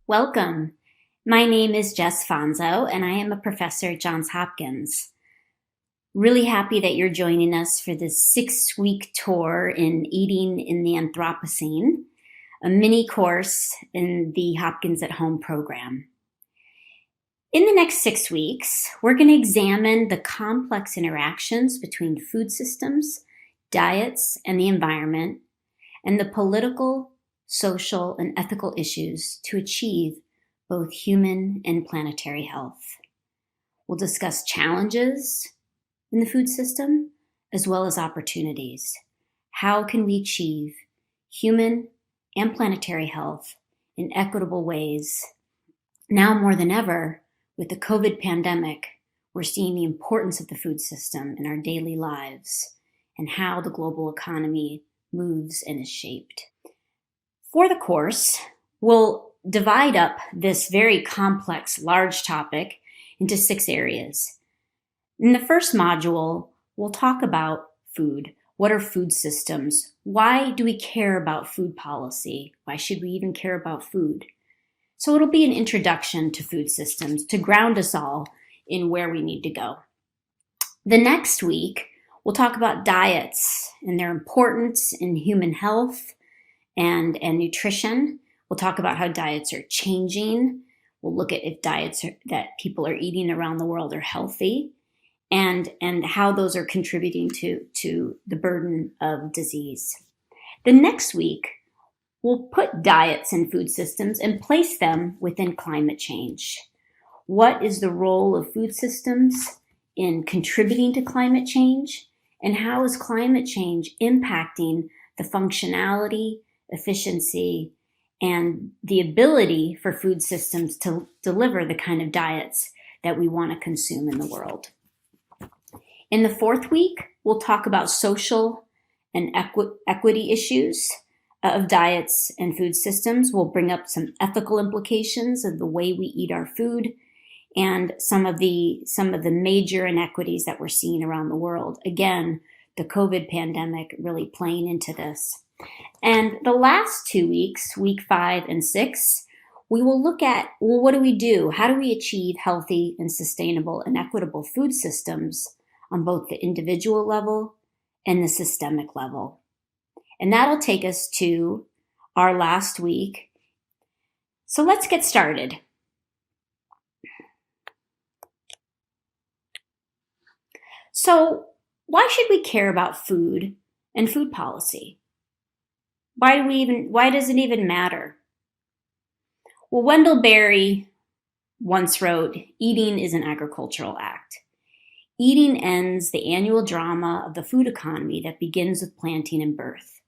Welcome. My name is Jess Fonzo, and I am a professor at Johns Hopkins. Really happy that you're joining us for this 6-week tour in Eating in the Anthropocene, a mini course in the Hopkins at Home program. In the next 6 weeks, we're going to examine the complex interactions between food systems, diets, and the environment, and the political, social, and ethical issues to achieve both human and planetary health. We'll discuss challenges in the food system as well as opportunities. How can we achieve human and planetary health in equitable ways? Now more than ever, with the COVID pandemic, we're seeing the importance of the food system in our daily lives and how the global economy moves and is shaped. For the course, we'll divide up this very complex, large topic into 6 areas. In the first module, we'll talk about food. What are food systems? Why do we care about food policy? Why should we even care about food? So it'll be an introduction to food systems to ground us all in where we need to go. The next week, we'll talk about diets and their importance in human health and nutrition. We'll talk about how diets are changing. We'll look at if diets that people are eating around the world are healthy and how those are contributing to the burden of disease. The next week, we'll put diets and food systems and place them within climate change. What is the role of food systems in contributing to climate change? And how is climate change impacting the functionality, efficiency, and the ability for food systems to deliver the kind of diets that we want to consume in the world? In the fourth week, we'll talk about social and equity issues of diets and food systems. We'll bring up some ethical implications of the way we eat our food and some of the major inequities that we're seeing around the world. Again, the COVID pandemic really playing into this. And the last 2 weeks, week 5 and 6, we will look at, well, what do we do? How do we achieve healthy and sustainable and equitable food systems on both the individual level and the systemic level? And that'll take us to our last week. So let's get started. So why should we care about food and food policy? Why does it even matter? Well, Wendell Berry once wrote, "Eating is an agricultural act. Eating ends the annual drama of the food economy that begins with planting and birth.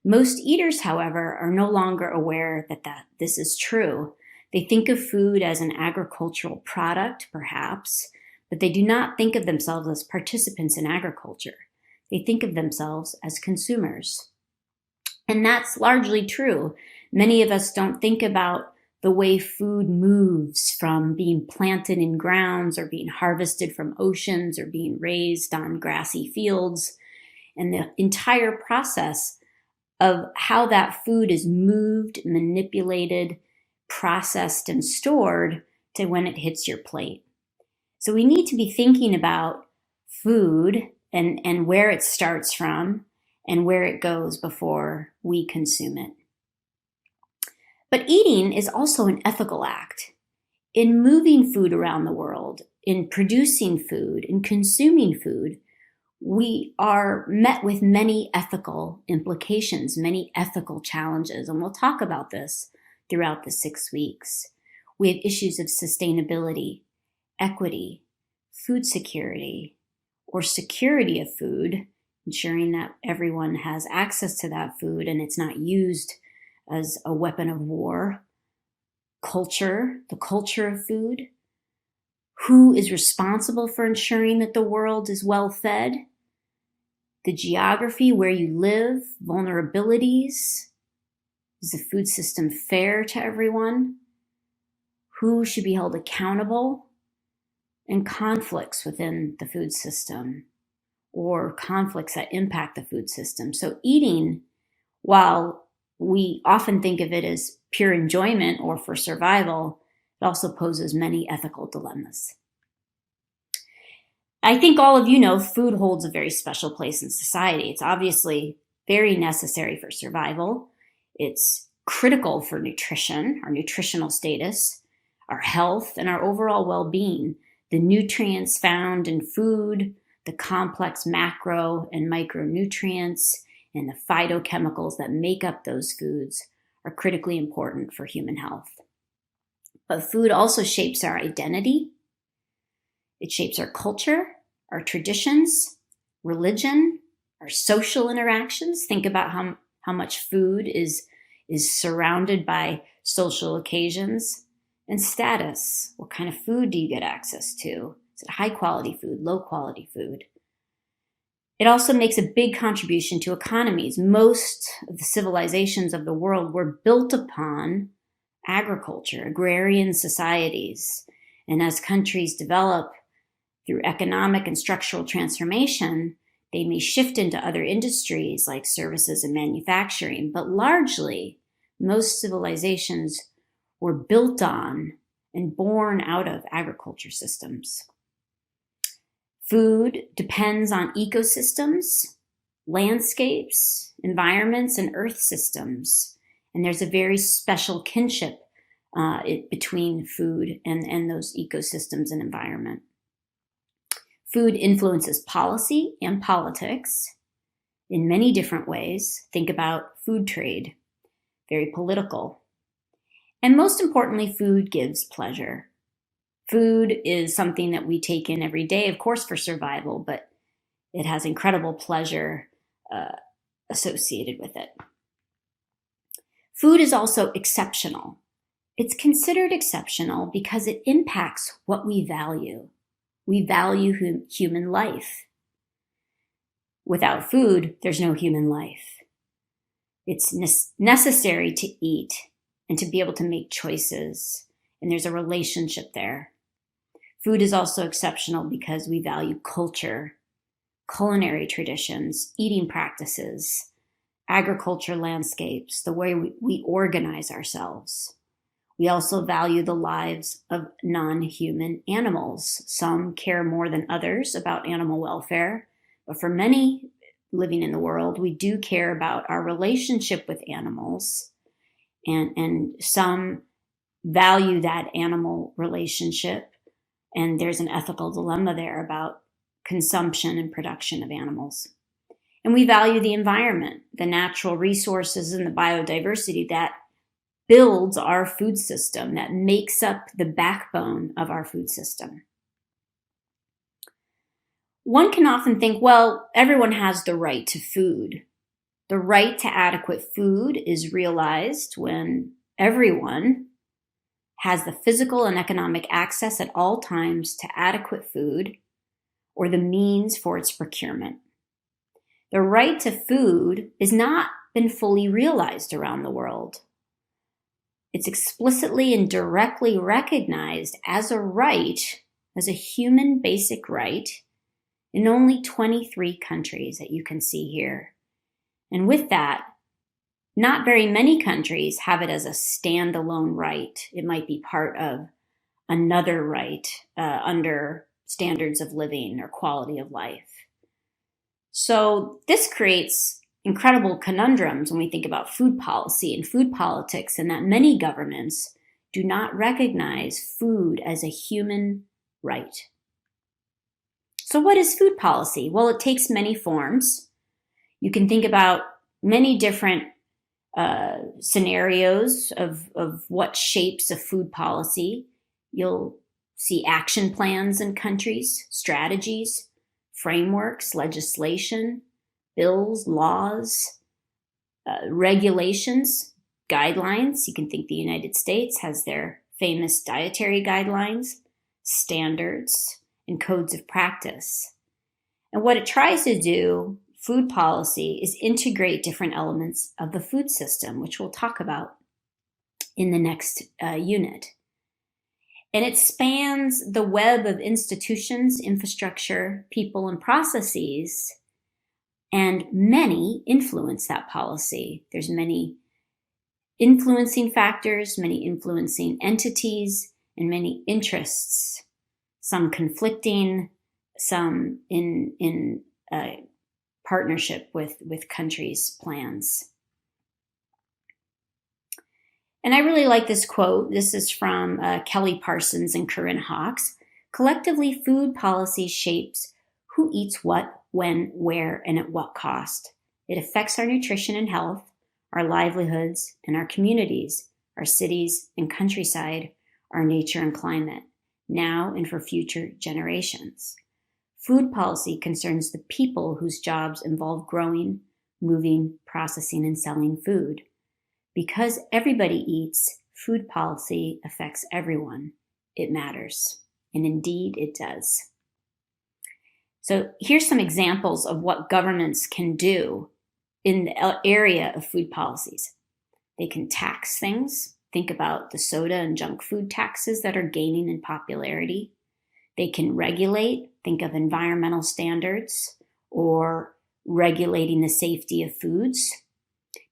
Most eaters, however, are no longer aware that this is true. They think of food as an agricultural product, perhaps, but they do not think of themselves as participants in agriculture. They think of themselves as consumers." And that's largely true. Many of us don't think about the way food moves from being planted in grounds or being harvested from oceans or being raised on grassy fields, and the entire process of how that food is moved, manipulated, processed, and stored to when it hits your plate. So we need to be thinking about food and where it starts from and where it goes before we consume it. But eating is also an ethical act. In moving food around the world, in producing food, in consuming food, we are met with many ethical implications, many ethical challenges, and we'll talk about this throughout the 6 weeks. We have issues of sustainability, equity, food security, or security of food, ensuring that everyone has access to that food and it's not used as a weapon of war. Culture, the culture of food. Who is responsible for ensuring that the world is well fed? The geography, where you live, vulnerabilities. Is the food system fair to everyone? Who should be held accountable? And conflicts within the food system, or conflicts that impact the food system. So eating, while we often think of it as pure enjoyment or for survival, it also poses many ethical dilemmas. I think all of you know food holds a very special place in society. It's obviously very necessary for survival. It's critical for nutrition, our nutritional status, our health, and our overall well-being. The nutrients found in food, the complex macro and micronutrients, and the phytochemicals that make up those foods are critically important for human health. But food also shapes our identity. It shapes our culture, our traditions, religion, our social interactions. Think about how much food is surrounded by social occasions and status. What kind of food do you get access to? Is it high quality food, low quality food? It also makes a big contribution to economies. Most of the civilizations of the world were built upon agriculture, agrarian societies. And as countries develop through economic and structural transformation, they may shift into other industries like services and manufacturing, but largely, most civilizations were built on and born out of agriculture systems. Food depends on ecosystems, landscapes, environments, and earth systems. And there's a very special kinship between food and those ecosystems and environment. Food influences policy and politics in many different ways. Think about food trade, very political. And most importantly, food gives pleasure. Food is something that we take in every day, of course, for survival, but it has incredible pleasure associated with it. Food is also exceptional. It's considered exceptional because it impacts what we value. We value human life. Without food, there's no human life. It's necessary to eat and to be able to make choices, and there's a relationship there. Food is also exceptional because we value culture, culinary traditions, eating practices, agriculture landscapes, the way we organize ourselves. We also value the lives of non-human animals. Some care more than others about animal welfare, but for many living in the world, we do care about our relationship with animals, and some value that animal relationship, and there's an ethical dilemma there about consumption and production of animals. And we value the environment, the natural resources and the biodiversity that builds our food system, that makes up the backbone of our food system. One can often think, well, everyone has the right to food. The right to adequate food is realized when everyone has the physical and economic access at all times to adequate food or the means for its procurement. The right to food has not been fully realized around the world. It's explicitly and directly recognized as a right, as a human basic right, in only 23 countries that you can see here. And with that, not very many countries have it as a standalone right. It might be part of another right under standards of living or quality of life. So this creates incredible conundrums when we think about food policy and food politics, and that many governments do not recognize food as a human right. So what is food policy? Well, it takes many forms. You can think about many different scenarios of what shapes a food policy. You'll see action plans in countries, strategies, frameworks, legislation, bills, laws, regulations, guidelines. You can think the United States has their famous dietary guidelines, standards, and codes of practice. And what it tries to do, food policy, is integrate different elements of the food system, which we'll talk about in the next unit. And it spans the web of institutions, infrastructure, people, and processes, and many influence that policy. There's many influencing factors, many influencing entities, and many interests, some conflicting, some in partnership with countries' plans. And I really like this quote. This is from Kelly Parsons and Corinne Hawkes. Collectively, food policy shapes who eats what, when, where, and at what cost. It affects our nutrition and health, our livelihoods, and our communities, our cities and countryside, our nature and climate, now and for future generations. Food policy concerns the people whose jobs involve growing, moving, processing, and selling food. Because everybody eats, food policy affects everyone. It matters. And indeed, it does. So here's some examples of what governments can do in the area of food policies. They can tax things. Think about the soda and junk food taxes that are gaining in popularity. They can regulate. Think of environmental standards or regulating the safety of foods.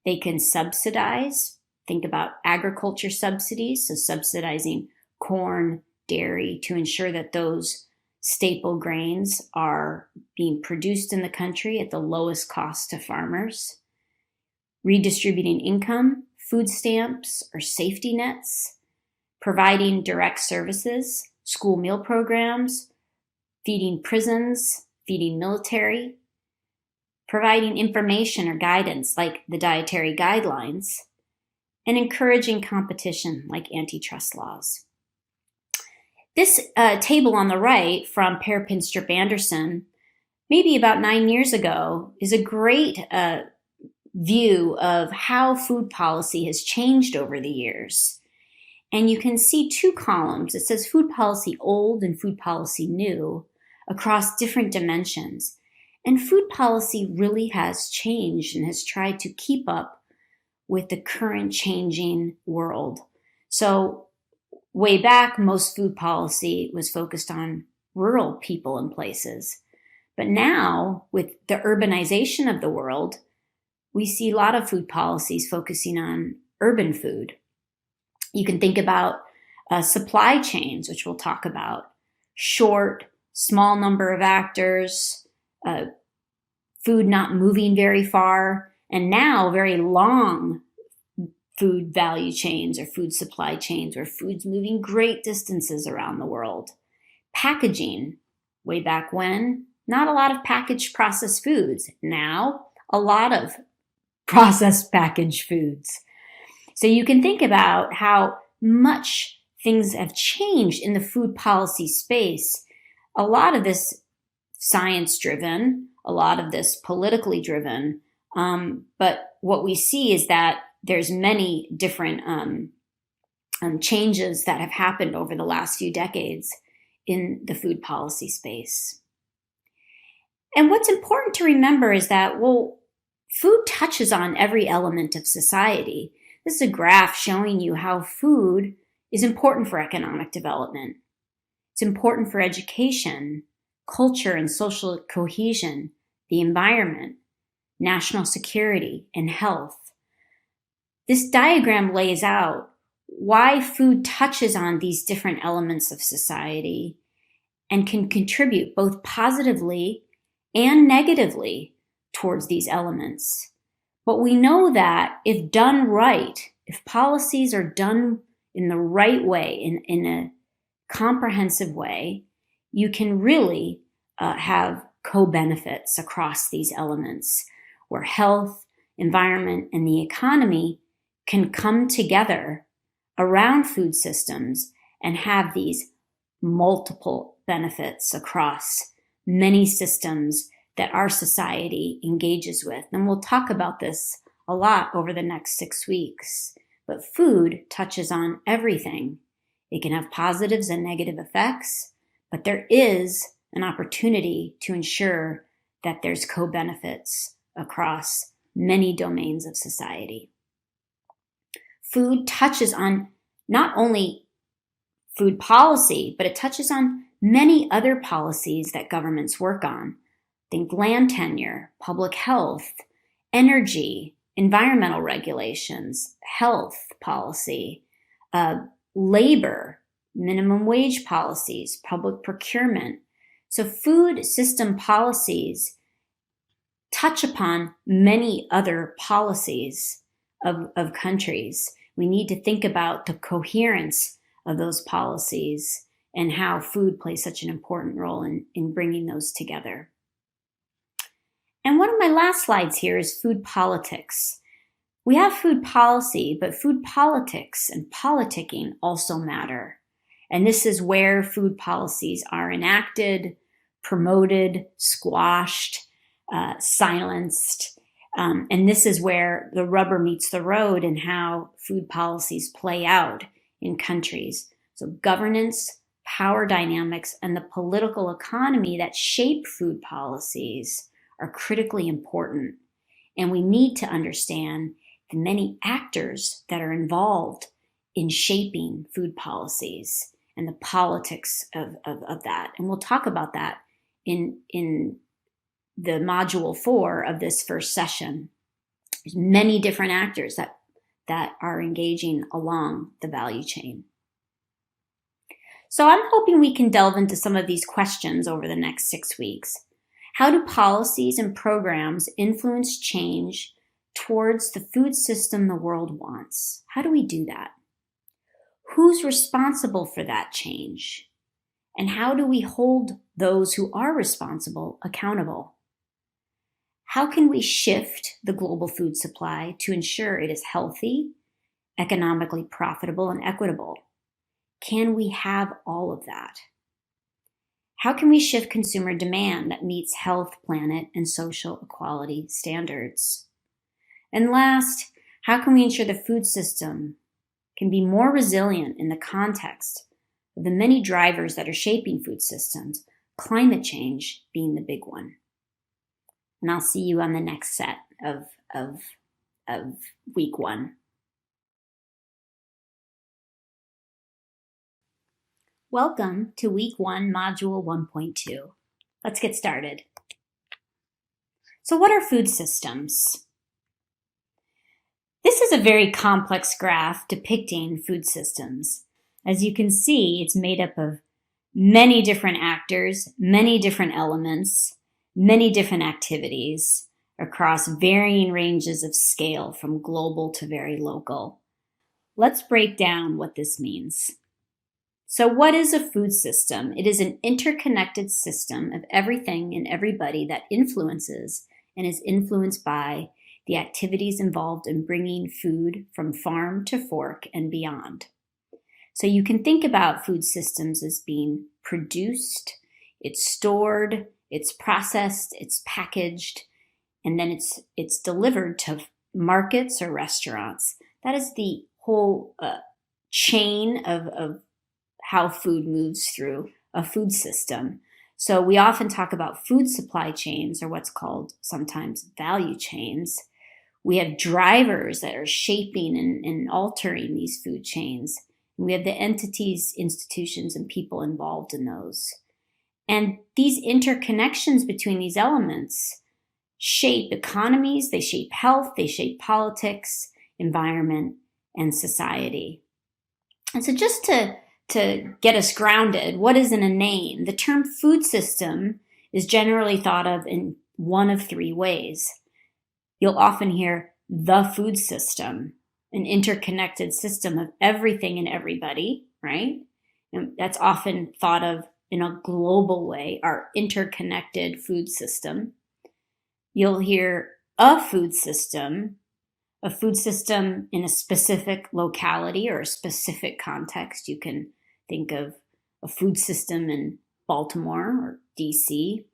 They can subsidize. Think about agriculture subsidies, so subsidizing corn, dairy to ensure that those staple grains are being produced in the country at the lowest cost to farmers. Redistributing income, food stamps or safety nets, providing direct services, school meal programs, feeding prisons, feeding military, providing information or guidance like the dietary guidelines, and encouraging competition like antitrust laws. This table on the right from Per Pinstrup Anderson, maybe about 9 years ago, is a great view of how food policy has changed over the years. And you can see two columns. It says food policy old and food policy new across different dimensions. And food policy really has changed and has tried to keep up with the current changing world. So way back, most food policy was focused on rural people and places. But now, with the urbanization of the world, we see a lot of food policies focusing on urban food. You can think about supply chains, which we'll talk about, short, small number of actors, food not moving very far, and now very long food value chains or food supply chains where food's moving great distances around the world. Packaging, way back when, not a lot of packaged processed foods. Now, a lot of processed packaged foods. So you can think about how much things have changed in the food policy space. A lot of this science-driven, a lot of this politically driven, but what we see is that there's many different changes that have happened over the last few decades in the food policy space. And what's important to remember is that, well, food touches on every element of society. This is a graph showing you how food is important for economic development. It's important for education, culture and social cohesion, the environment, national security, and health. This diagram lays out why food touches on these different elements of society and can contribute both positively and negatively towards these elements. But we know that if done right, if policies are done in the right way, in a comprehensive way, you can really have co-benefits across these elements where health, environment, and the economy can come together around food systems and have these multiple benefits across many systems that our society engages with. And we'll talk about this a lot over the next 6 weeks. But food touches on everything. It can have positives and negative effects, but there is an opportunity to ensure that there's co-benefits across many domains of society. Food touches on not only food policy, but it touches on many other policies that governments work on. Think land tenure, public health, energy, environmental regulations, health policy, labor, minimum wage policies, public procurement. So food system policies touch upon many other policies of countries. We need to think about the coherence of those policies and how food plays such an important role in bringing those together. And one of my last slides here is food politics. We have food policy, but food politics and politicking also matter. And this is where food policies are enacted, promoted, squashed, silenced. And this is where the rubber meets the road and how food policies play out in countries. So governance, power dynamics, and the political economy that shape food policies are critically important. And we need to understand the many actors that are involved in shaping food policies and the politics of that. And we'll talk about that in the module 4 of this first session. There's many different actors that are engaging along the value chain. So I'm hoping we can delve into some of these questions over the next 6 weeks. How do policies and programs influence change towards the food system the world wants? How do we do that? Who's responsible for that change? And how do we hold those who are responsible accountable? How can we shift the global food supply to ensure it is healthy, economically profitable, and equitable? Can we have all of that? How can we shift consumer demand that meets health, planet, and social equality standards? And last, how can we ensure the food system can be more resilient in the context of the many drivers that are shaping food systems, climate change being the big one? And I'll see you on the next set of week 1. Welcome to week 1, module 1.2. Let's get started. So what are food systems? This is a very complex graph depicting food systems. As you can see, it's made up of many different actors, many different elements, many different activities across varying ranges of scale from global to very local. Let's break down what this means. So what is a food system? It is an interconnected system of everything and everybody that influences and is influenced by the activities involved in bringing food from farm to fork and beyond. So you can think about food systems as being produced, it's stored, it's processed, it's packaged, and then it's delivered to markets or restaurants. That is the whole chain of how food moves through a food system. So we often talk about food supply chains, or what's called sometimes value chains. We have drivers that are shaping and altering these food chains. And we have the entities, institutions, and people involved in those. And these interconnections between these elements shape economies, they shape health, they shape politics, environment, and society. And so just to get us grounded, what is in a name? The term food system is generally thought of in one of 3 ways. You'll often hear the food system, an interconnected system of everything and everybody, right? And that's often thought of in a global way, our interconnected food system. You'll hear a food system in a specific locality or a specific context. You can think of a food system in Baltimore or DC.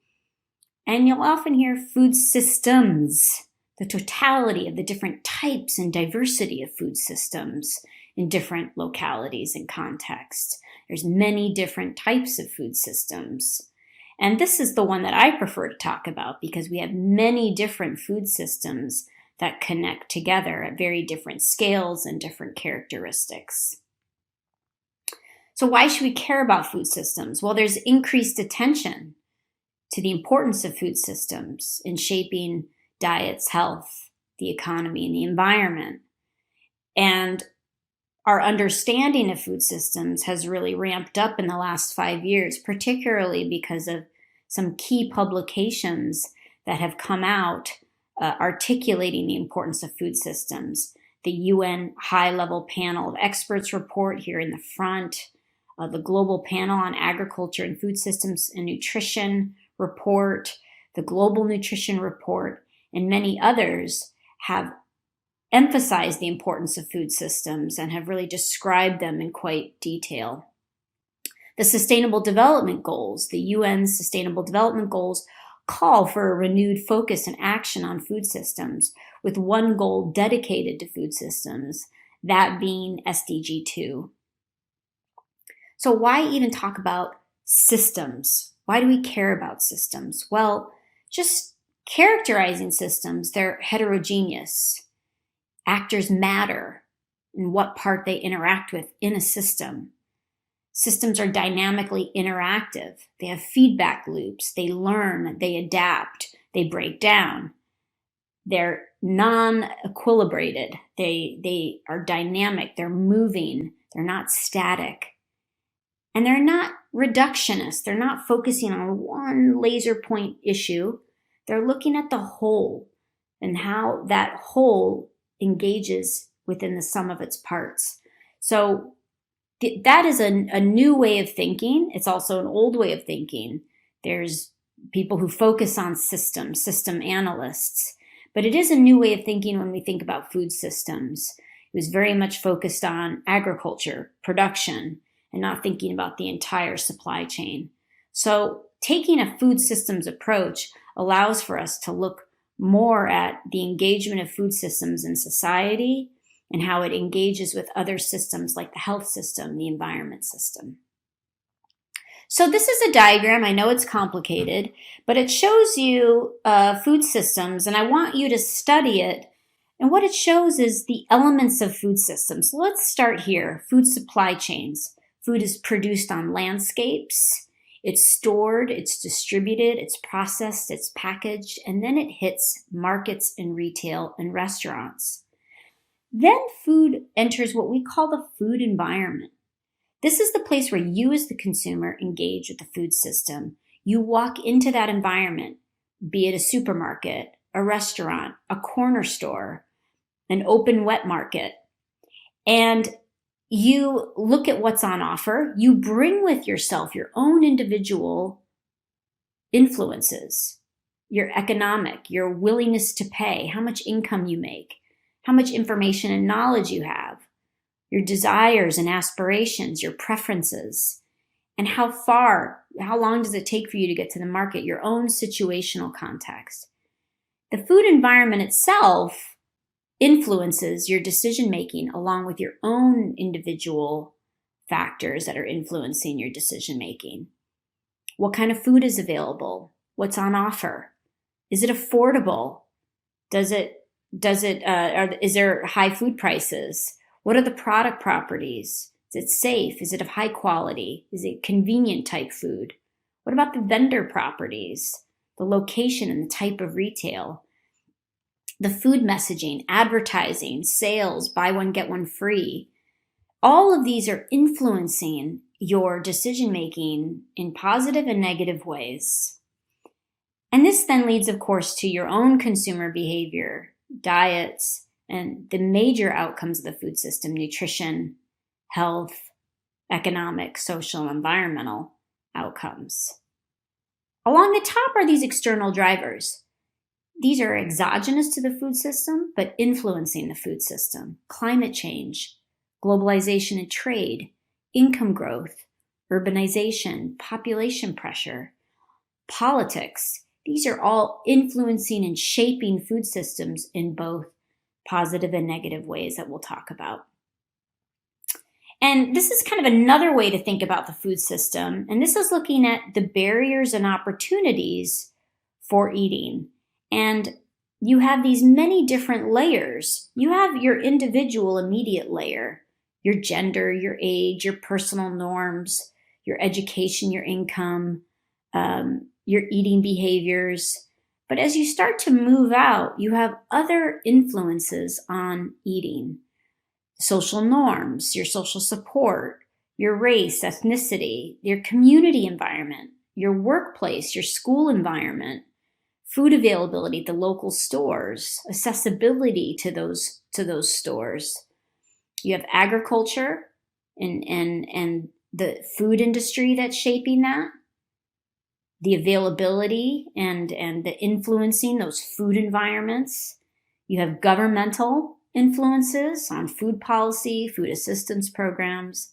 And you'll often hear food systems, the totality of the different types and diversity of food systems in different localities and contexts. There's many different types of food systems. And this is the one that I prefer to talk about because we have many different food systems that connect together at very different scales and different characteristics. So why should we care about food systems? Well, there's increased attention to the importance of food systems in shaping diets, health, the economy, and the environment. And our understanding of food systems has really ramped up in the last 5 years, particularly because of some key publications that have come out articulating the importance of food systems. The UN High-Level Panel of Experts report here in the front, the Global Panel on Agriculture and Food Systems and Nutrition report, the Global Nutrition Report, and many others have emphasized the importance of food systems and have really described them in quite detail. The Sustainable Development Goals, the UN's Sustainable Development Goals, call for a renewed focus and action on food systems, with one goal dedicated to food systems, that being SDG 2. So why even talk about systems? Why do we care about systems? Well, just characterizing systems, they're heterogeneous. Actors matter in what part they interact with in a system. Systems are dynamically interactive. They have feedback loops. They learn, they adapt, they break down. They're non-equilibrated. They are dynamic. They're moving. They're not static. And they're not reductionist. They're not focusing on one laser point issue. They're looking at the whole and how that whole engages within the sum of its parts. So that is a new way of thinking. It's also an old way of thinking. There's people who focus on systems, system analysts, but it is a new way of thinking when we think about food systems. It was very much focused on agriculture, production, and not thinking about the entire supply chain. So taking a food systems approach allows for us to look more at the engagement of food systems in society and how it engages with other systems like the health system, the environment system. So this is a diagram. I know it's complicated, but it shows you food systems, and I want you to study it. And what it shows is the elements of food systems. So let's start here. Food supply chains. Food is produced on landscapes. It's stored, it's distributed, it's processed, it's packaged, and then it hits markets and retail and restaurants. Then food enters what we call the food environment. This is the place where you as the consumer engage with the food system. You walk into that environment, be it a supermarket, a restaurant, a corner store, an open wet market, and you look at what's on offer. You bring with yourself your own individual influences, your economic, your willingness to pay, how much income you make, how much information and knowledge you have, your desires and aspirations, your preferences, and how long does it take for you to get to the market, your own situational context. The food environment itself influences your decision-making along with your own individual factors that are influencing your decision-making. What kind of food is available? What's on offer? Is it affordable? Is there high food prices? What are the product properties? Is it safe? Is it of high quality? Is it convenient type food? What about the vendor properties, the location and the type of retail? The food messaging, advertising, sales, buy one, get one free. All of these are influencing your decision-making in positive and negative ways. And this then leads, of course, to your own consumer behavior, diets, and the major outcomes of the food system: nutrition, health, economic, social, environmental outcomes. Along the top are these external drivers. These are exogenous to the food system, but influencing the food system: climate change, globalization and trade, income growth, urbanization, population pressure, politics. These are all influencing and shaping food systems in both positive and negative ways that we'll talk about. And this is kind of another way to think about the food system. And this is looking at the barriers and opportunities for eating. And you have these many different layers. You have your individual immediate layer, your gender, your age, your personal norms, your education, your income, your eating behaviors. But as you start to move out, you have other influences on eating. Social norms, your social support, your race, ethnicity, your community environment, your workplace, your school environment, food availability at the local stores, accessibility to those stores. You have agriculture and the food industry that's shaping that, the availability and the influencing those food environments. You have governmental influences on food policy, food assistance programs.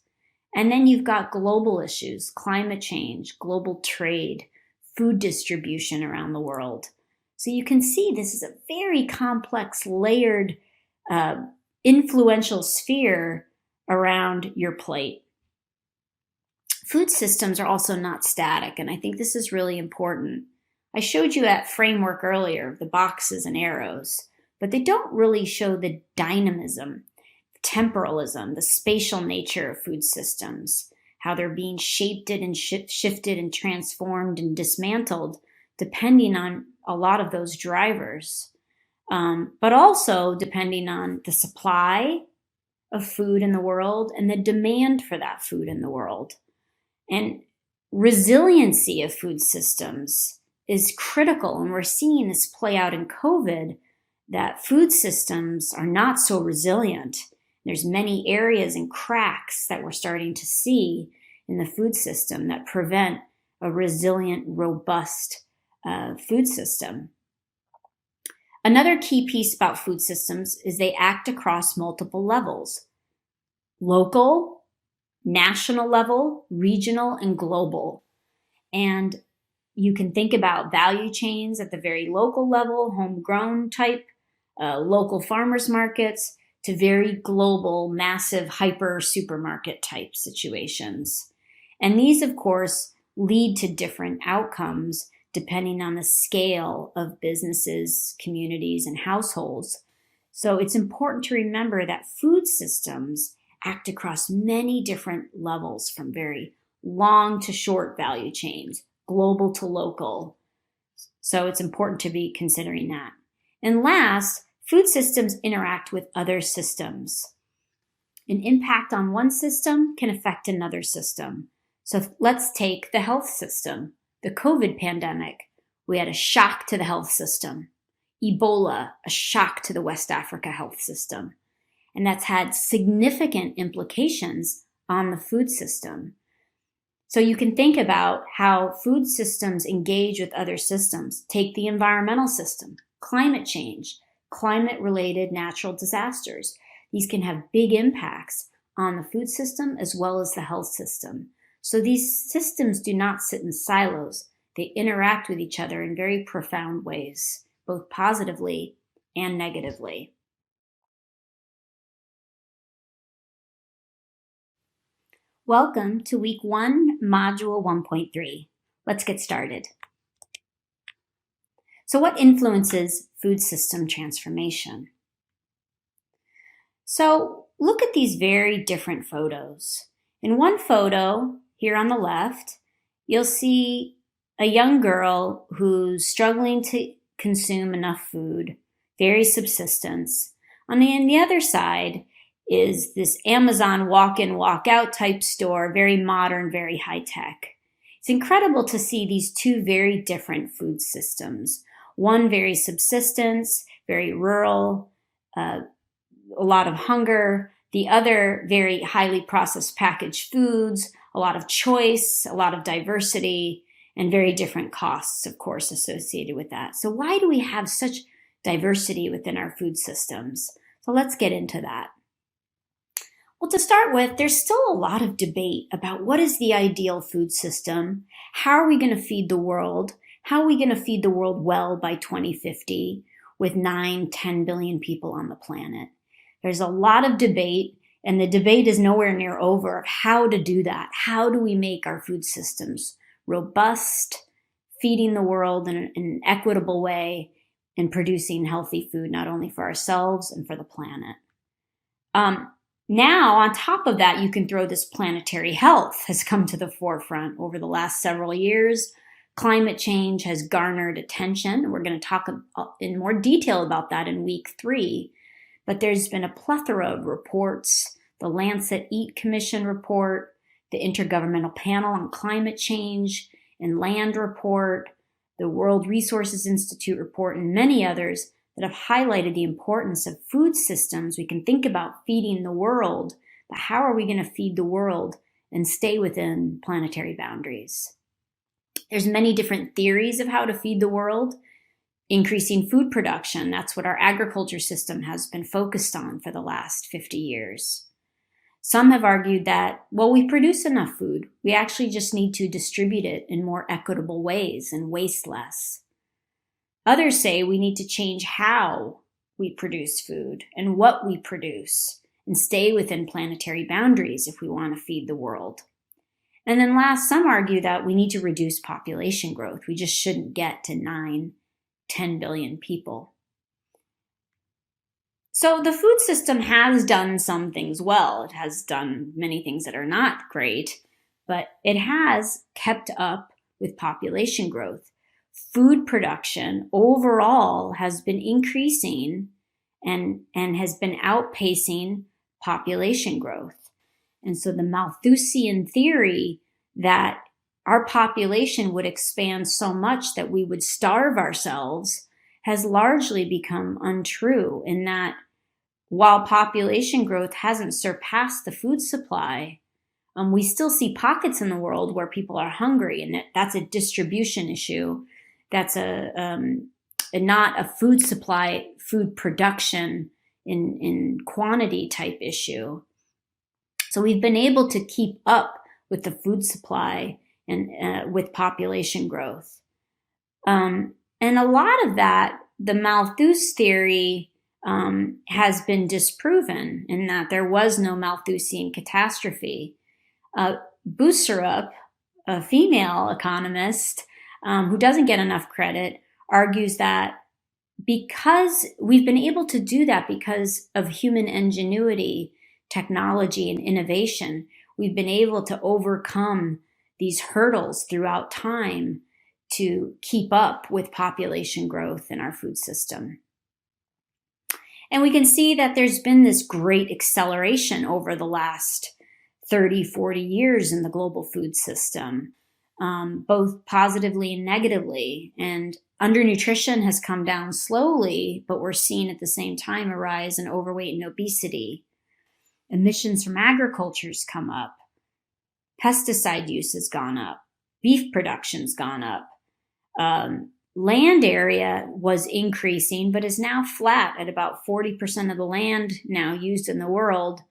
And then you've got global issues, climate change, global trade, food distribution around the world. So you can see this is a very complex, layered, influential sphere around your plate. Food systems are also not static, and I think this is really important. I showed you that framework earlier, the boxes and arrows, but they don't really show the dynamism, temporalism, the spatial nature of food systems, how they're being shaped and shifted and transformed and dismantled depending on a lot of those drivers, but also depending on the supply of food in the world and the demand for that food in the world. And resiliency of food systems is critical, and we're seeing this play out in COVID, that food systems are not so resilient. There's many areas and cracks that we're starting to see in the food system that prevent a resilient, robust food system. Another key piece about food systems is they act across multiple levels: local, national level, regional, and global. And you can think about value chains at the very local level, homegrown type, local farmers markets, to very global, massive, hyper supermarket type situations. And these, of course, lead to different outcomes depending on the scale of businesses, communities, and households. So it's important to remember that food systems act across many different levels, from very long to short value chains, global to local. So it's important to be considering that. And last, food systems interact with other systems. An impact on one system can affect another system. So let's take the health system. The COVID pandemic, we had a shock to the health system. Ebola, a shock to the West Africa health system. And that's had significant implications on the food system. So you can think about how food systems engage with other systems. Take the environmental system, climate change, climate-related natural disasters. These can have big impacts on the food system as well as the health system. So these systems do not sit in silos. They interact with each other in very profound ways, both positively and negatively. Welcome to Week 1, Module 1.3. Let's get started. So what influences food system transformation? So look at these very different photos. In one photo, here on the left, you'll see a young girl who's struggling to consume enough food, very subsistence. On the other side is this Amazon walk-in, walk-out type store, very modern, very high-tech. It's incredible to see these two very different food systems. One very subsistence, very rural, a lot of hunger. The other very highly processed packaged foods, a lot of choice, a lot of diversity, and very different costs, of course, associated with that. So why do we have such diversity within our food systems? So let's get into that. Well, to start with, there's still a lot of debate about what is the ideal food system, how are we going to feed the world, how are we going to feed the world well by 2050 with 9-10 billion people on the planet. There's a lot of debate, and the debate is nowhere near over of how to do that. How do we make our food systems robust, feeding the world in an equitable way, and producing healthy food not only for ourselves and for the planet. Now, on top of that, you can throw this planetary health has come to the forefront over the last several years. Climate change has garnered attention. We're going to talk in more detail about that in week 3. But there's been a plethora of reports: the Lancet Eat Commission report, the Intergovernmental Panel on Climate Change and Land report, the World Resources Institute report, and many others that have highlighted the importance of food systems. We can think about feeding the world, but how are we going to feed the world and stay within planetary boundaries? There's many different theories of how to feed the world. Increasing food production, that's what our agriculture system has been focused on for the last 50 years. Some have argued that, well, we produce enough food. We actually just need to distribute it in more equitable ways and waste less. Others say we need to change how we produce food and what we produce and stay within planetary boundaries if we want to feed the world. And then last, some argue that we need to reduce population growth. We just shouldn't get to 9-10 billion people. So the food system has done some things well. It has done many things that are not great, but it has kept up with population growth. Food production overall has been increasing and has been outpacing population growth. And so the Malthusian theory that our population would expand so much that we would starve ourselves has largely become untrue, in that while population growth hasn't surpassed the food supply, we still see pockets in the world where people are hungry, and that's a distribution issue. That's not a food supply, food production in quantity type issue. So we've been able to keep up with the food supply and with population growth. And a lot of that, the Malthus theory has been disproven, in that there was no Malthusian catastrophe. Buserup, a female economist who doesn't get enough credit, argues that because we've been able to do that because of human ingenuity, technology, and innovation, we've been able to overcome these hurdles throughout time to keep up with population growth in our food system. And we can see that there's been this great acceleration over the last 30, 40 years in the global food system, both positively and negatively. And undernutrition has come down slowly, but we're seeing at the same time a rise in overweight and obesity. Emissions from agriculture has come up. Pesticide use has gone up. Beef production's gone up. Land area was increasing, but is now flat at about 40% of the land now used in the world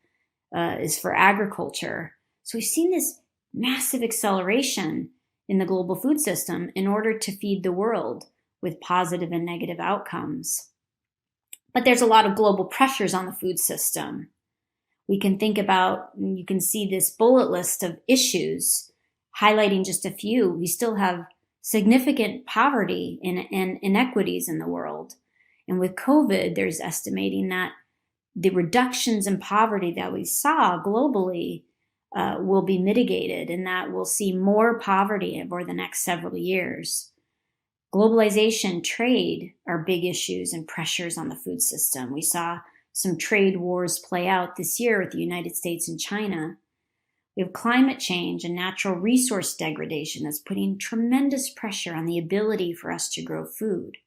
is for agriculture. So we've seen this massive acceleration in the global food system in order to feed the world with positive and negative outcomes. But there's a lot of global pressures on the food system. We can think about, you can see this bullet list of issues, highlighting just a few. We still have significant poverty and inequities in the world. And with COVID, there's estimating that the reductions in poverty that we saw globally will be mitigated, and that we'll see more poverty over the next several years. Globalization, trade are big issues and pressures on the food system. We saw some trade wars play out this year with the United States and China. We have climate change and natural resource degradation that's putting tremendous pressure on the ability for us to grow food.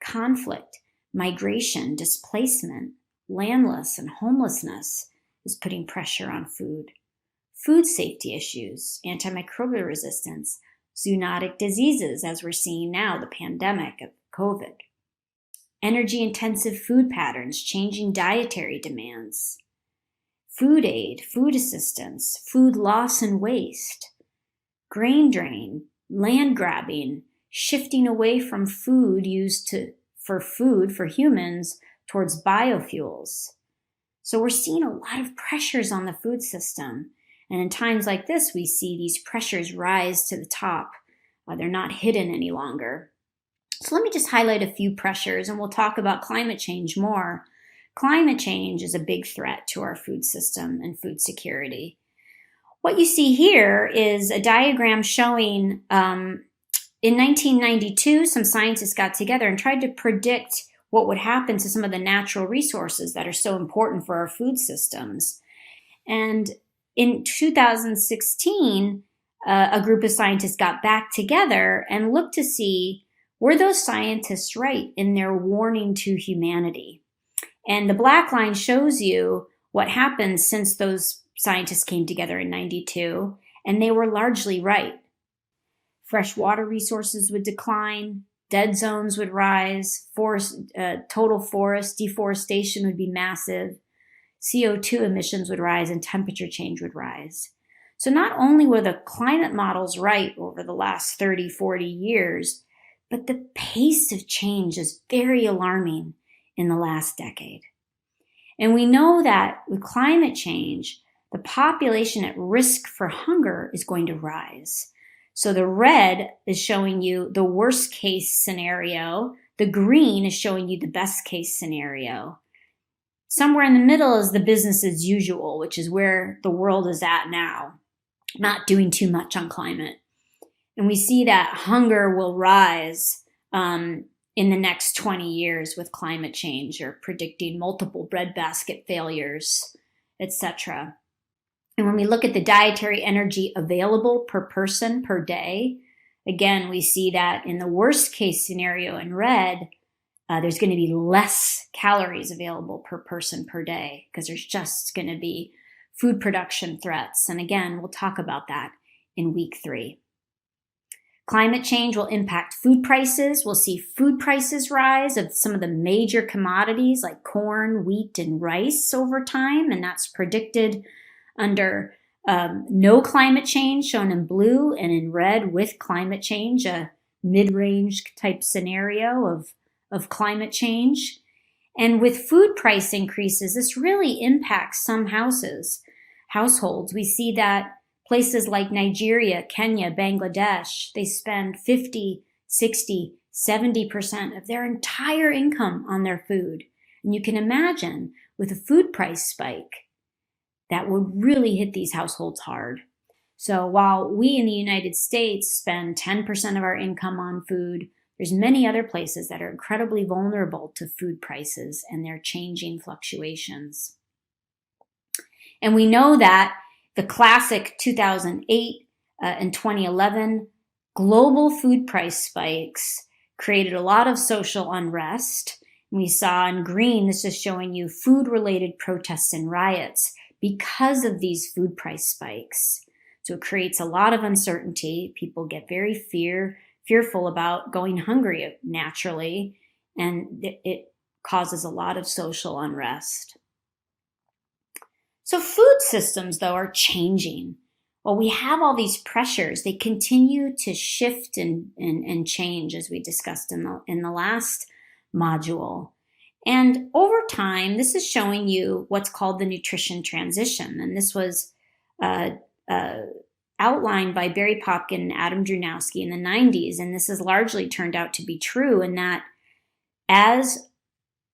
Conflict, migration, displacement, landless, and homelessness is putting pressure on food. Food safety issues, antimicrobial resistance, zoonotic diseases, as we're seeing now, the pandemic of COVID. Energy-intensive food patterns, changing dietary demands. Food aid, food assistance, food loss and waste. Grain drain, land grabbing, shifting away from food used for humans towards biofuels. So we're seeing a lot of pressures on the food system. And in times like this, we see these pressures rise to the top. They're not hidden any longer. So let me just highlight a few pressures, and we'll talk about climate change more. Climate change is a big threat to our food system and food security. What you see here is a diagram showing In 1992, some scientists got together and tried to predict what would happen to some of the natural resources that are so important for our food systems. And in 2016, a group of scientists got back together and looked to see, were those scientists right in their warning to humanity? And the black line shows you what happened since those scientists came together in 92, and they were largely right. Freshwater resources would decline, dead zones would rise, total forest deforestation would be massive, CO2 emissions would rise, and temperature change would rise. So not only were the climate models right over the last 30, 40 years, but the pace of change is very alarming in the last decade. And we know that with climate change, the population at risk for hunger is going to rise. So the red is showing you the worst case scenario. The green is showing you the best case scenario. Somewhere in the middle is the business as usual, which is where the world is at now, not doing too much on climate. And we see that hunger will rise in the next 20 years with climate change, or predicting multiple breadbasket failures, etc. And when we look at the dietary energy available per person per day, again, we see that in the worst case scenario in red, there's going to be less calories available per person per day because there's just going to be food production threats. And again, we'll talk about that in week 3. Climate change will impact food prices. We'll see food prices rise of some of the major commodities like corn, wheat, and rice over time. And that's predicted under no climate change, shown in blue, and in red with climate change, a mid-range type scenario of climate change. And with food price increases, this really impacts some households. We see that places like Nigeria, Kenya, Bangladesh, they spend 50, 60, 70% of their entire income on their food. And you can imagine with a food price spike, that would really hit these households hard. So while we in the United States spend 10% of our income on food, there's many other places that are incredibly vulnerable to food prices and their changing fluctuations. And we know that the classic 2008 and 2011 global food price spikes created a lot of social unrest. We saw in green, this is showing you food-related protests and riots because of these food price spikes. So it creates a lot of uncertainty. People get very fearful about going hungry naturally, and it causes a lot of social unrest. So food systems, though, are changing. Well, we have all these pressures. They continue to shift and change, as we discussed in the last module. And over time, this is showing you what's called the nutrition transition. And this was outlined by Barry Popkin and Adam Drewnowski in the 90s. And this has largely turned out to be true in that as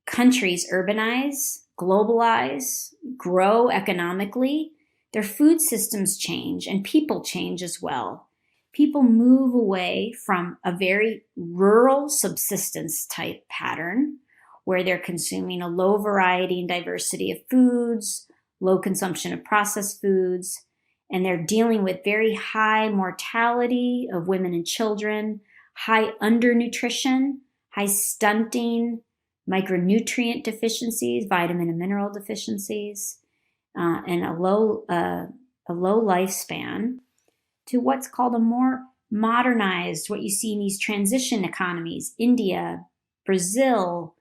countries urbanize, globalize, grow economically, their food systems change and people change as well. People move away from a very rural subsistence type pattern where they're consuming a low variety and diversity of foods, low consumption of processed foods, and they're dealing with very high mortality of women and children, high undernutrition, high stunting, micronutrient deficiencies, vitamin and mineral deficiencies, and a low lifespan, to what's called a more modernized, what you see in these transition economies, India, Brazil,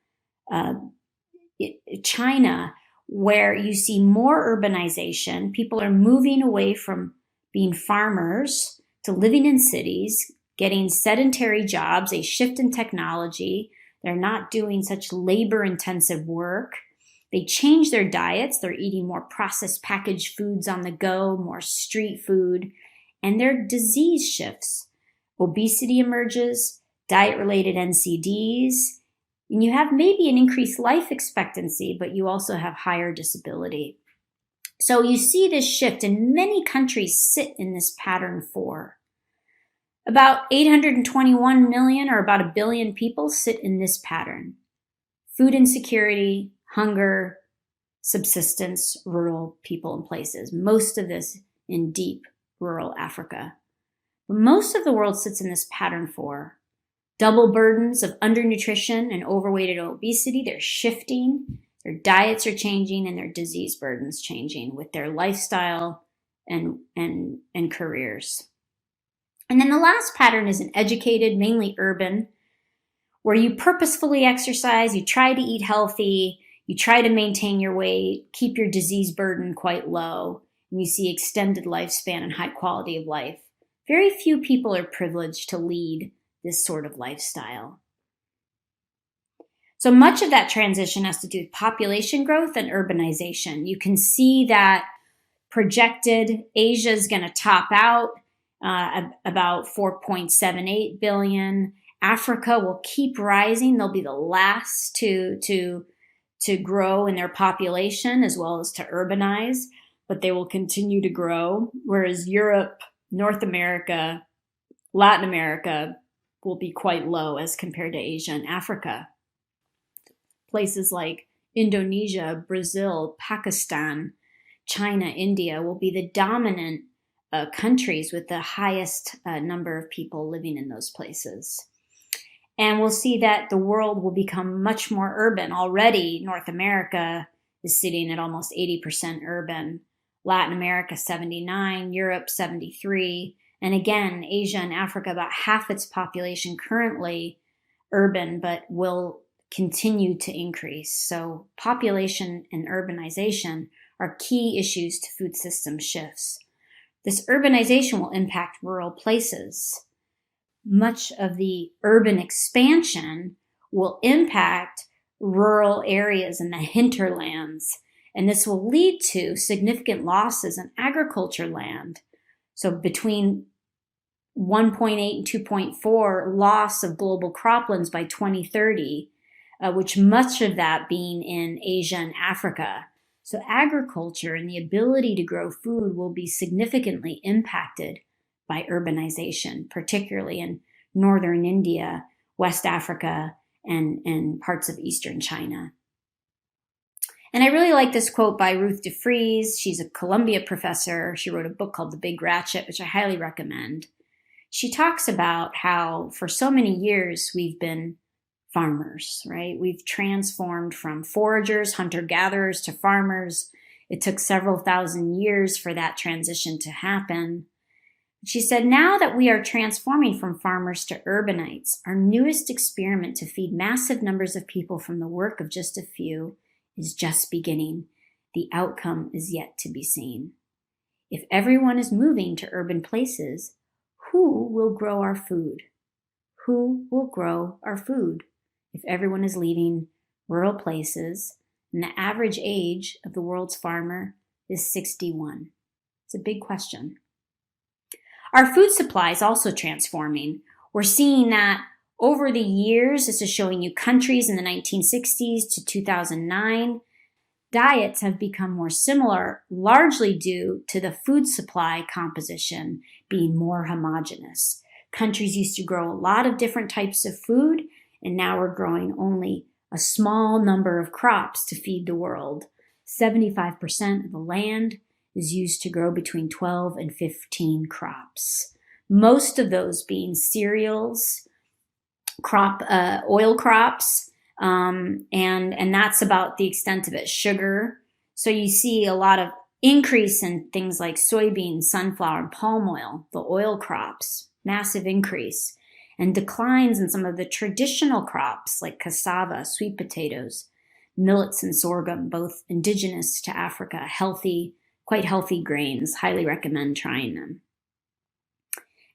China, where you see more urbanization. People are moving away from being farmers to living in cities, getting sedentary jobs, a shift in technology. They're not doing such labor-intensive work. They change their diets. They're eating more processed packaged foods on the go, more street food, and their disease shifts. Obesity emerges, diet-related NCDs, and you have maybe an increased life expectancy, but you also have higher disability. So you see this shift, and many countries sit in this pattern 4. About 821 million, or about 1 billion people, sit in this pattern. Food insecurity, hunger, subsistence, rural people and places. Most of this in deep rural Africa. But most of the world sits in this pattern for double burdens of undernutrition and overweight and obesity. They're shifting, their diets are changing, and their disease burdens changing with their lifestyle and careers. And then the last pattern is an educated, mainly urban, where you purposefully exercise, you try to eat healthy, you try to maintain your weight, keep your disease burden quite low, and you see extended lifespan and high quality of life. Very few people are privileged to lead this sort of lifestyle. So much of that transition has to do with population growth and urbanization. You can see that projected Asia is going to top out about 4.78 billion. Africa will keep rising. They'll be the last to grow in their population as well as to urbanize, but they will continue to grow. Whereas Europe, North America, Latin America will be quite low as compared to Asia and Africa. Places like Indonesia, Brazil, Pakistan, China, India will be the dominant countries with the highest number of people living in those places. And we'll see that the world will become much more urban. Already, North America is sitting at almost 80% urban. Latin America, 79%, Europe, 73%. And again, Asia and Africa, about half its population currently urban, but will continue to increase. So population and urbanization are key issues to food system shifts. This urbanization will impact rural places. Much of the urban expansion will impact rural areas and the hinterlands, and this will lead to significant losses in agriculture land. So between 1.8 and 2.4 loss of global croplands by 2030, which much of that being in Asia and Africa. So agriculture and the ability to grow food will be significantly impacted by urbanization, particularly in northern India, West Africa, and parts of eastern China. And I really like this quote by Ruth DeFries. She's a Columbia professor. She wrote a book called The Big Ratchet, which I highly recommend. She talks about how for so many years we've been farmers, right? We've transformed from foragers, hunter-gatherers to farmers. It took several thousand years for that transition to happen. She said, now that we are transforming from farmers to urbanites, our newest experiment to feed massive numbers of people from the work of just a few is just beginning. The outcome is yet to be seen. If everyone is moving to urban places, who will grow our food? Who will grow our food? If everyone is leaving rural places and the average age of the world's farmer is 61. It's a big question. Our food supply is also transforming. We're seeing that over the years. This is showing you countries in the 1960s to 2009. Diets have become more similar, largely due to the food supply composition being more homogeneous. Countries used to grow a lot of different types of food, and now we're growing only a small number of crops to feed the world. 75% of the land is used to grow between 12 and 15 crops. Most of those being cereals, oil crops, and that's about the extent of it. Sugar. So you see a lot of increase in things like soybeans, sunflower, and palm oil, the oil crops, massive increase, and declines in some of the traditional crops like cassava, sweet potatoes, millets, and sorghum, both indigenous to Africa, quite healthy grains. Highly recommend trying them.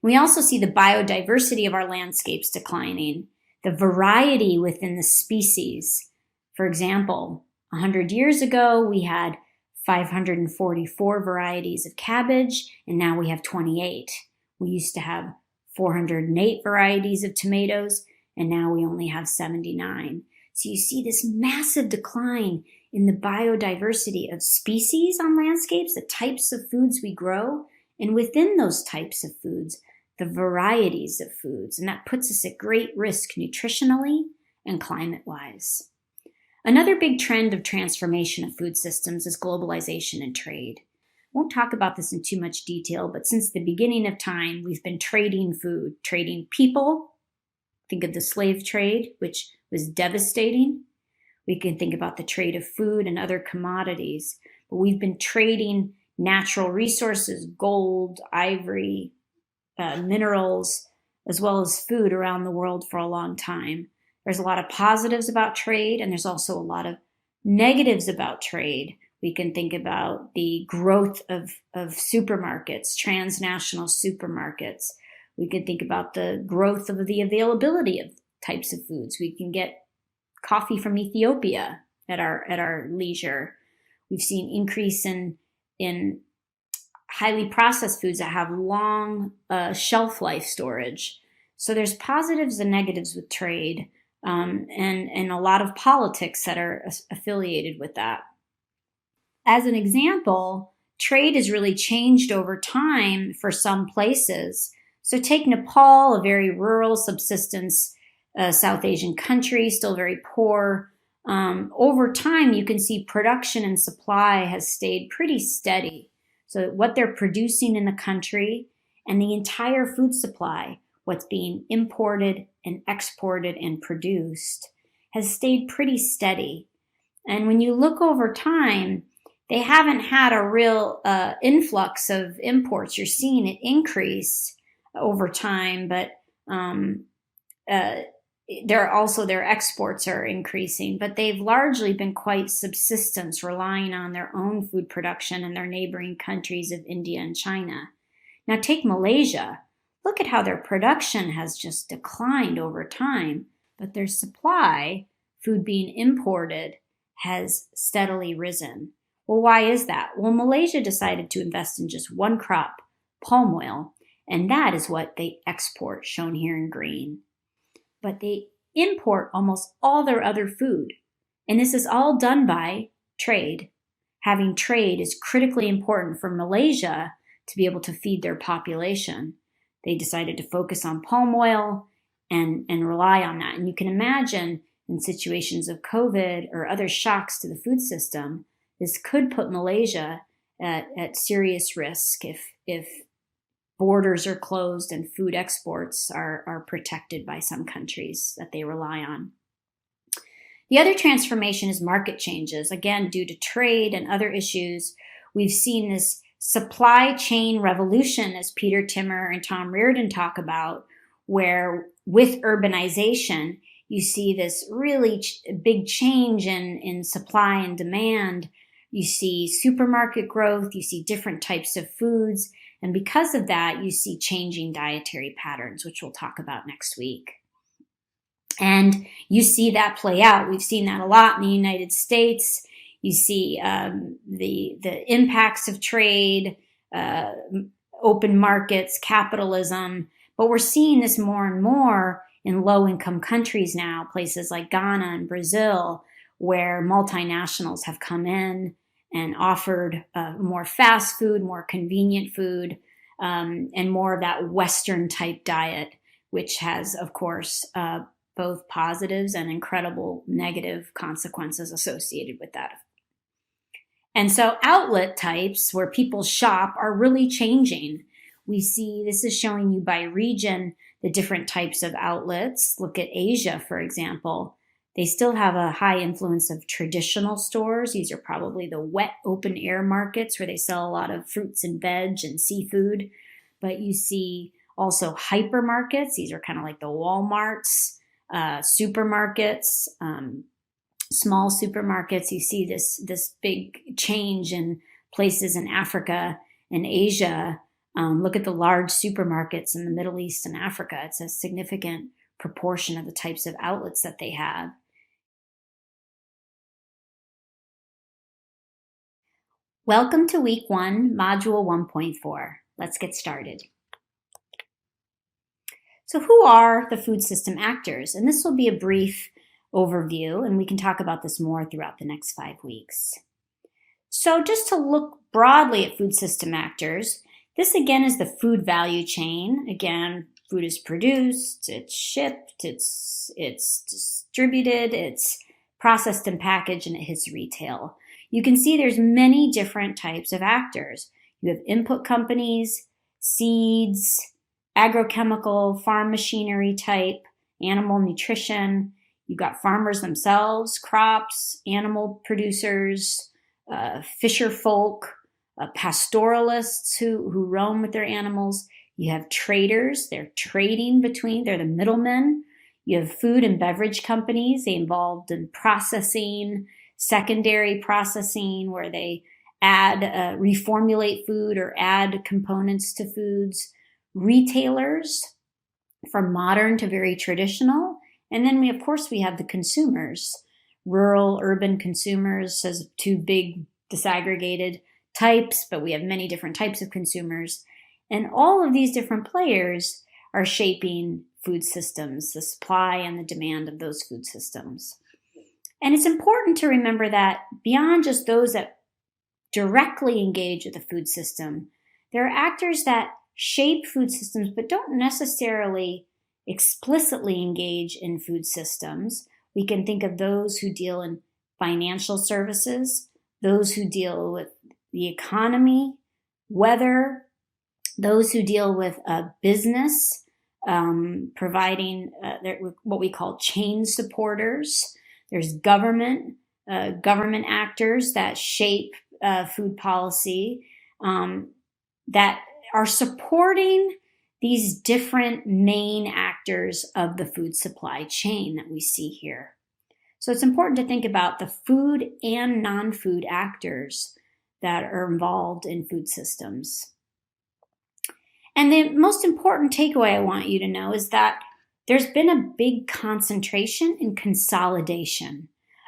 We also see the biodiversity of our landscapes declining, the variety within the species. For example, 100 years ago, we had 544 varieties of cabbage, and now we have 28. We used to have 408 varieties of tomatoes, and now we only have 79. So you see this massive decline in the biodiversity of species on landscapes, the types of foods we grow, and within those types of foods, the varieties of foods, and that puts us at great risk nutritionally and climate-wise. Another big trend of transformation of food systems is globalization and trade. Won't talk about this in too much detail, but since the beginning of time, we've been trading food, trading people. Think of the slave trade, which was devastating. We can think about the trade of food and other commodities, but we've been trading natural resources, gold, ivory, minerals, as well as food around the world for a long time. There's a lot of positives about trade, and there's also a lot of negatives about trade. We can think about the growth of supermarkets, transnational supermarkets. We can think about the growth of the availability of types of foods. We can get coffee from Ethiopia at our leisure. We've seen increase in highly processed foods that have long shelf life storage. So there's positives and negatives with trade, and a lot of politics that are affiliated with that. As an example, trade has really changed over time for some places. So take Nepal, a very rural subsistence South Asian country, still very poor. Over time, you can see production and supply has stayed pretty steady. So what they're producing in the country and the entire food supply, what's being imported and exported and produced, has stayed pretty steady. And when you look over time, they haven't had a real influx of imports. You're seeing it increase over time, but their exports are increasing, but they've largely been quite subsistence, relying on their own food production in their neighboring countries of India and China. Now take Malaysia. Look at how their production has just declined over time, but their supply, food being imported, has steadily risen. Well, why is that? Well, Malaysia decided to invest in just one crop, palm oil, and that is what they export, shown here in green. But they import almost all their other food. And this is all done by trade. Having trade is critically important for Malaysia to be able to feed their population. They decided to focus on palm oil and rely on that. And you can imagine in situations of COVID or other shocks to the food system, this could put Malaysia at serious risk if borders are closed and food exports are protected by some countries that they rely on. The other transformation is market changes. Again, due to trade and other issues, we've seen this supply chain revolution, as Peter Timmer and Tom Reardon talk about, where with urbanization, you see this really big change in supply and demand. You see supermarket growth, you see different types of foods, and because of that, you see changing dietary patterns, which we'll talk about next week. And you see that play out. We've seen that a lot in the United States. You see the impacts of trade, open markets, capitalism, but we're seeing this more and more in low-income countries now, places like Ghana and Brazil, where multinationals have come in and offered more fast food, more convenient food, and more of that Western-type diet, which has, of course, both positives and incredible negative consequences associated with that. And so outlet types where people shop are really changing. We see, this is showing you by region, the different types of outlets. Look at Asia, for example. They still have a high influence of traditional stores. These are probably the wet open air markets where they sell a lot of fruits and veg and seafood. But you see also hypermarkets. These are kind of like the Walmarts, supermarkets, small supermarkets. You see this big change in places in Africa and Asia. Look at the large supermarkets in the Middle East and Africa. It's a significant proportion of the types of outlets that they have. Welcome to Week 1, Module 1.4. Let's get started. So who are the food system actors? And this will be a brief overview, and we can talk about this more throughout the next 5 weeks. So just to look broadly at food system actors, This again is the food value chain. Again, food is produced, it's shipped, it's distributed, it's processed and packaged, and it hits retail. You can see there's many different types of actors. You have input companies, seeds, agrochemical, farm machinery type, animal nutrition. You've got farmers themselves, crops, animal producers, fisher folk, pastoralists who roam with their animals. You have traders, they're trading between, they're the middlemen. You have food and beverage companies, they involved in processing, secondary processing, where they add, reformulate food or add components to foods. Retailers, from modern to very traditional. And then of course, we have the consumers, rural, urban consumers as two big disaggregated types, but we have many different types of consumers. And all of these different players are shaping food systems, the supply and the demand of those food systems. And it's important to remember that beyond just those that directly engage with the food system, there are actors that shape food systems but don't necessarily explicitly engage in food systems. We can think of those who deal in financial services, those who deal with the economy, weather, those who deal with business, providing what we call chain supporters. There's government actors that shape food policy, that are supporting these different main actors of the food supply chain that we see here. So it's important to think about the food and non-food actors that are involved in food systems. And the most important takeaway I want you to know is that there's been a big concentration and consolidation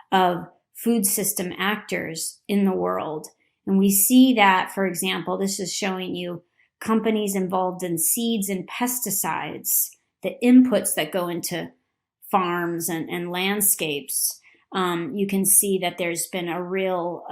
of food system actors in the world. And we see that, for example, this is showing you companies involved in seeds and pesticides, the inputs that go into farms and landscapes. You can see that there's been a real,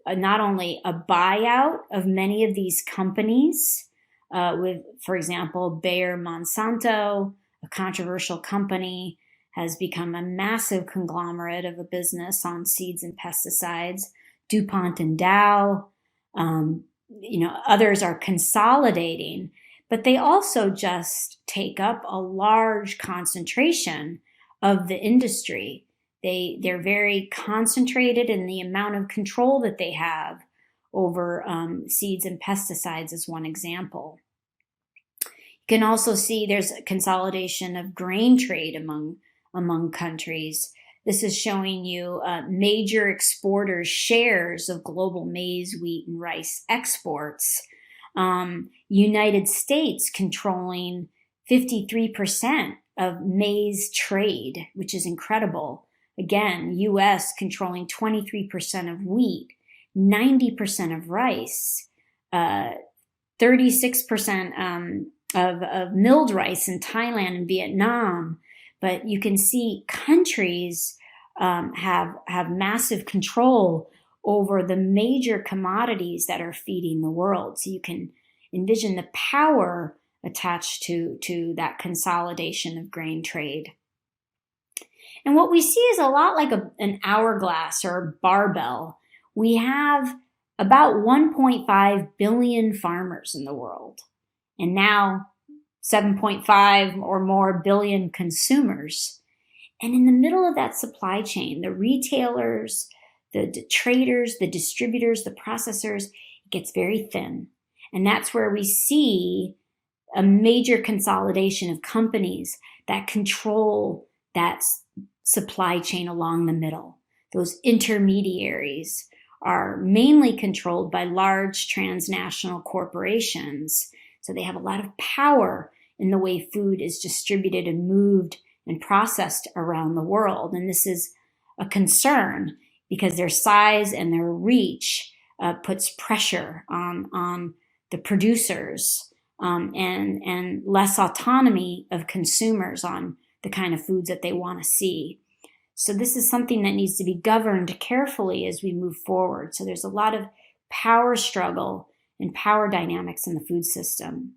not only a buyout of many of these companies, with, for example, Bayer Monsanto, a controversial company, has become a massive conglomerate of a business on seeds and pesticides. DuPont and Dow, others are consolidating, but they also just take up a large concentration of the industry. They're very concentrated in the amount of control that they have over seeds and pesticides as one example. You can also see there's a consolidation of grain trade among countries. This is showing you major exporters' shares of global maize, wheat, and rice exports. United States controlling 53% of maize trade, which is incredible. Again, U.S. controlling 23% of wheat, 90% of rice, 36% of milled rice in Thailand and Vietnam. But you can see countries have massive control over the major commodities that are feeding the world. So you can envision the power attached to that consolidation of grain trade. And what we see is a lot like an hourglass or a barbell. We have about 1.5 billion farmers in the world, and now 7.5 or more billion consumers. And in the middle of that supply chain, the retailers, the traders, the distributors, the processors, it gets very thin. And that's where we see a major consolidation of companies that control that supply chain along the middle. Those intermediaries are mainly controlled by large transnational corporations. So they have a lot of power in the way food is distributed and moved and processed around the world. And this is a concern because their size and their reach puts pressure on the producers and less autonomy of consumers on the kind of foods that they want to see. So this is something that needs to be governed carefully as we move forward. So there's a lot of power struggle and power dynamics in the food system.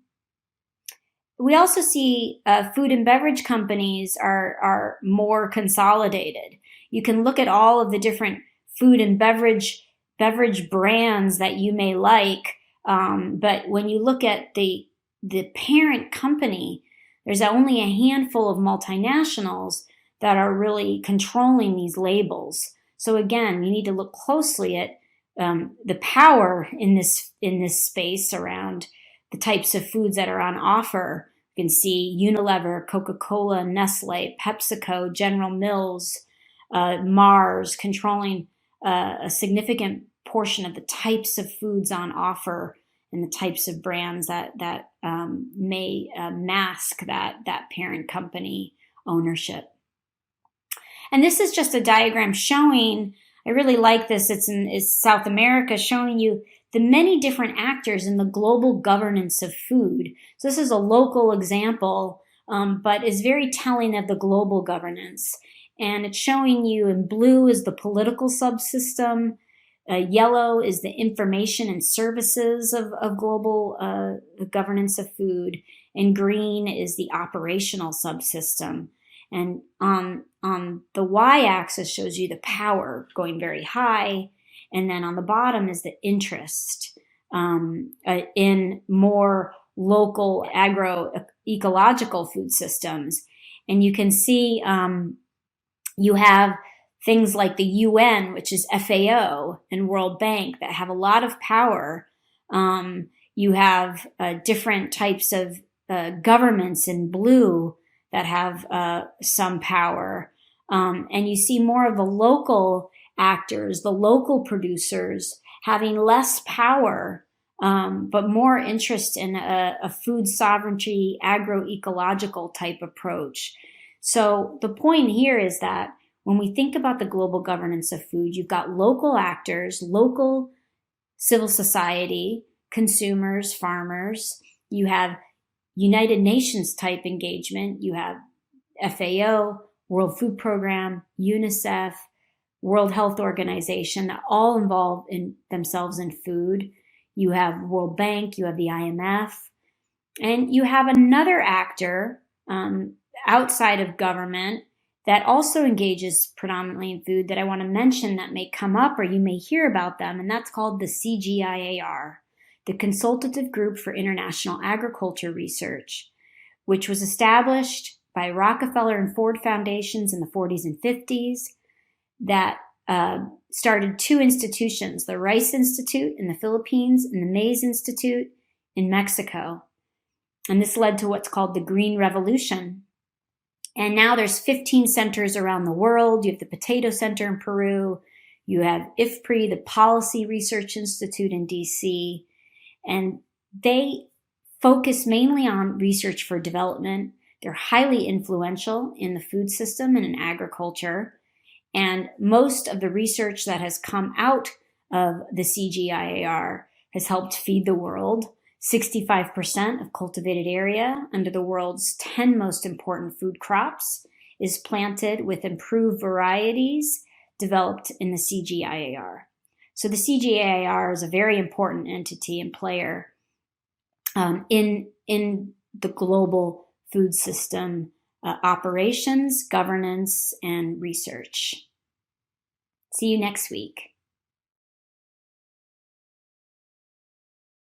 We also see food and beverage companies are more consolidated. You can look at all of the different food and beverage brands that you may like, but when you look at the parent company, there's only a handful of multinationals that are really controlling these labels. So again, you need to look closely at the power in this space around the types of foods that are on offer. You can see Unilever, Coca-Cola, Nestle, PepsiCo, General Mills, Mars controlling a significant portion of the types of foods on offer and the types of brands that may mask that parent company ownership. And this is just a diagram showing, I really like this, it's South America, showing you the many different actors in the global governance of food. So this is a local example, but is very telling of the global governance. And it's showing you in blue is the political subsystem, yellow is the information and services of global governance of food, and green is the operational subsystem. And on the y-axis shows you the power going very high, and then on the bottom is the interest in more local agroecological food systems. And you can see you have things like the UN, which is FAO, and World Bank that have a lot of power. You have different types of governments in blue that have some power. And you see more of the local actors, the local producers having less power, but more interest in a food sovereignty, agroecological type approach. So the point here is that when we think about the global governance of food, you've got local actors, local civil society, consumers, farmers. You have United Nations type engagement. You have FAO, World Food Program, UNICEF, World Health Organization, that all involve in themselves in food. You have World Bank, you have the IMF, and you have another actor outside of government that also engages predominantly in food that I want to mention that may come up or you may hear about them, and that's called the CGIAR, the Consultative Group for International Agriculture Research, which was established by Rockefeller and Ford Foundations in the 40s and 50s, that started two institutions, the Rice Institute in the Philippines and the Maize Institute in Mexico. And this led to what's called the Green Revolution. And now there's 15 centers around the world. You have the Potato Center in Peru. You have IFPRI, the Policy Research Institute in DC. And they focus mainly on research for development. They're highly influential in the food system and in agriculture. And most of the research that has come out of the CGIAR has helped feed the world. 65% of cultivated area under the world's 10 most important food crops is planted with improved varieties developed in the CGIAR. So the CGIAR is a very important entity and player in the global food system operations, governance, and research. See you next week.